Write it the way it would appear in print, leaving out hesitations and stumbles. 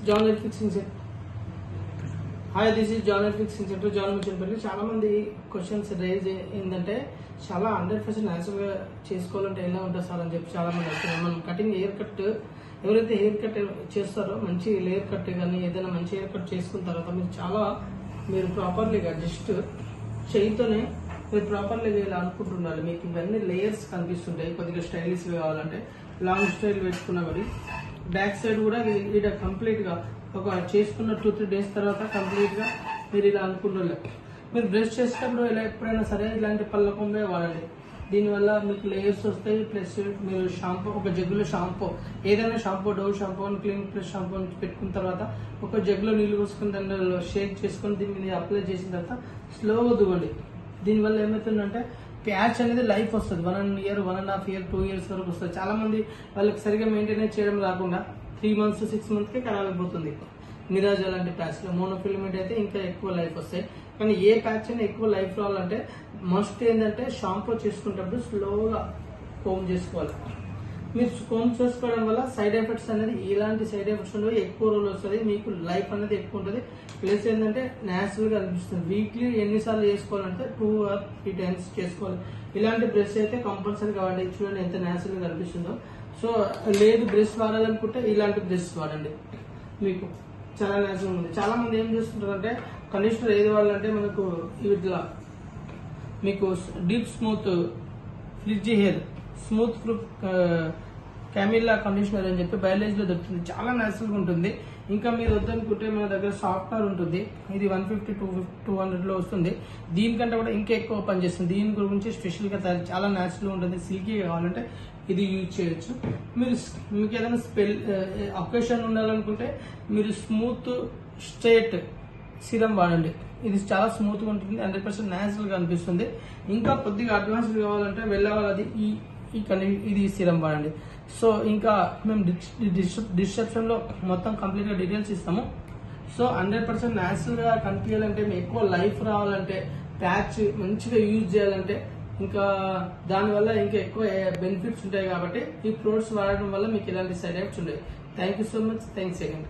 John hair fixing centre. Hi, this is John hair fixing centre, John Muchampalli. చాలా మంది questions rise ఏంటంటే చాలా 100% natural గా చేసుకోవాలంటే ఎలా ఉంటుంది సార్ అని చెప్పి చాలా మంది వస్తున్నారు. మనం కటింగ్ హెయిర్ కట్ ఎవరైతే హెయిర్ కట్ చేస్తారో మంచి లేయర్ కట్ కానీ ఏదైనా మంచి హెయిర్ కట్ చేసుకున్న తర్వాత మీరు ప్రాపర్లీగా జస్ట్ చేయితోనే మీరు ప్రాపర్లీగా ఇలా అనుకుంటుండాలి. మీకు ఇవన్నీ లేయర్స్ కనిపిస్తుంటాయి. కొద్దిగా స్టైలిష్ కావాలంటే లాంగ్ స్టైల్ పెట్టుకున్నా మరి బ్యాక్ సైడ్ కూడా ఇక్కడ కంప్లీట్ గా ఒక చేసుకున్న 2-3 days తర్వాత కంప్లీట్ గా మీరు ఇలా అనుకుంటుండే. మీరు బ్రష్ చేసేటప్పుడు ఇలా ఎప్పుడైనా సరే ఇలాంటి పళ్ళ కొమ్మే వాడండి. దీనివల్ల మీకు లేయర్స్ వస్తాయి. ప్లస్ మీరు షాంపూ, ఒక జగ్గులో షాంపూ, ఏదైనా shampoo, Dove shampoo, clean plus shampoo పెట్టుకున్న తర్వాత ఒక జగ్గులో నీళ్లు పోసుకుని దానిలో షేక్ చేసుకుని దీని మీద అప్లై చేసిన తర్వాత స్లోగా దువ్వండి. దీనివల్ల ఏమవుతుందంటే ప్యాచ్ అనేది లైఫ్ వస్తుంది. 1 year, 1.5 year, 2 years వరకు వస్తుంది. చాలా మంది వాళ్ళకి సరిగా మెయింటైన్ చేయడం రాకుండా 3 months, 6 months కే ఖరాబ్ అయిపోతుంది. మిరాజ్ అలాంటి ప్యాచ్ లో మోనోఫిలమెంట్ అయితే ఇంకా ఎక్కువ లైఫ్ వస్తాయి. కానీ ఏ ప్యాచ్ అయినా ఎక్కువ లైఫ్ రావాలంటే మస్ట్ ఏంటంటే షాంపూ చేసుకునేటప్పుడు స్లోగా కోమ్ చేసుకోవాలి. మీరు కోమ్ చేసుకోవడం వల్ల సైడ్ ఎఫెక్ట్స్ అనేది ఇలాంటి సైడ్ ఎఫెక్ట్స్ ఉండవు, ఎక్కువ రోజులు వస్తుంది, మీకు లైఫ్ అనేది ఎక్కువ ఉంటుంది. ప్లస్ ఏంటంటే న్యాచురల్ గా అనిపిస్తుంది. వీక్లీ ఎన్నిసార్లు చేసుకోవాలంటే 2 or 3 times చేసుకోవాలి. ఇలాంటి బ్రష్ అయితే కంపల్సరీ కావాలి. చూడండి ఎంత న్యాచురల్ గా అనిపిస్తుందో. సో లేదు బ్రష్ వాడాలనుకుంటే ఇలాంటి బ్రష్ వాడండి, మీకు చాలా న్యాచురల్ ఉంది. చాలా మంది ఏం చేస్తుంటారంటే కండిషనర్ ఏది వాడాలంటే మనకు ఇట్లా మీకు deep smooth fridge hair smooth proof Camilla conditioner అని చెప్పి బయాలజీలో దొరుకుతుంది. చాలా న్యాచురల్ గా ఉంటుంది. ఇంకా మీరు వద్దనుకుంటే మన దగ్గర సాఫ్ట్వేర్ ఉంటుంది. ఇది 150-200 లో వస్తుంది. దీనికంటే కూడా ఇంకా ఎక్కువ పనిచేస్తుంది. దీని గురించి స్పెషల్ గా చాలా న్యాచురల్ గా ఉంటుంది. సిల్కీ కావాలంటే ఇది యూజ్ చేయొచ్చు. మీకు ఏదైనా అకేషన్ ఉండాలనుకుంటే మీరు స్మూత్ స్ట్రైట్ సిరం వాడండి. ఇది చాలా స్మూత్ గా ఉంటుంది, 100% న్యాచురల్ గా అనిపిస్తుంది. ఇంకా కొద్దిగా అడ్వాన్స్డ్ కావాలంటే వెళ్ళాలి ఇది సిరం వాడండి. సో ఇంకా మేము డిస్క్రిప్షన్ లో మొత్తం కంప్లీట్ గా డీటెయిల్స్ ఇస్తాము. సో 100% న్యాచురల్ గా కనిపించాలంటే ఎక్కువ లైఫ్ రావాలంటే ప్యాచ్ మంచిగా యూజ్ చేయాలంటే ఇంకా దానివల్ల ఇంకా ఎక్కువ బెనిఫిట్స్ ఉంటాయి. కాబట్టి ఈ ప్రొడక్ట్స్ వాడడం వల్ల మీకు ఇలాంటి సైడ్ ఎఫెక్ట్స్ ఉంటాయి. Thank you so much. Thanks again.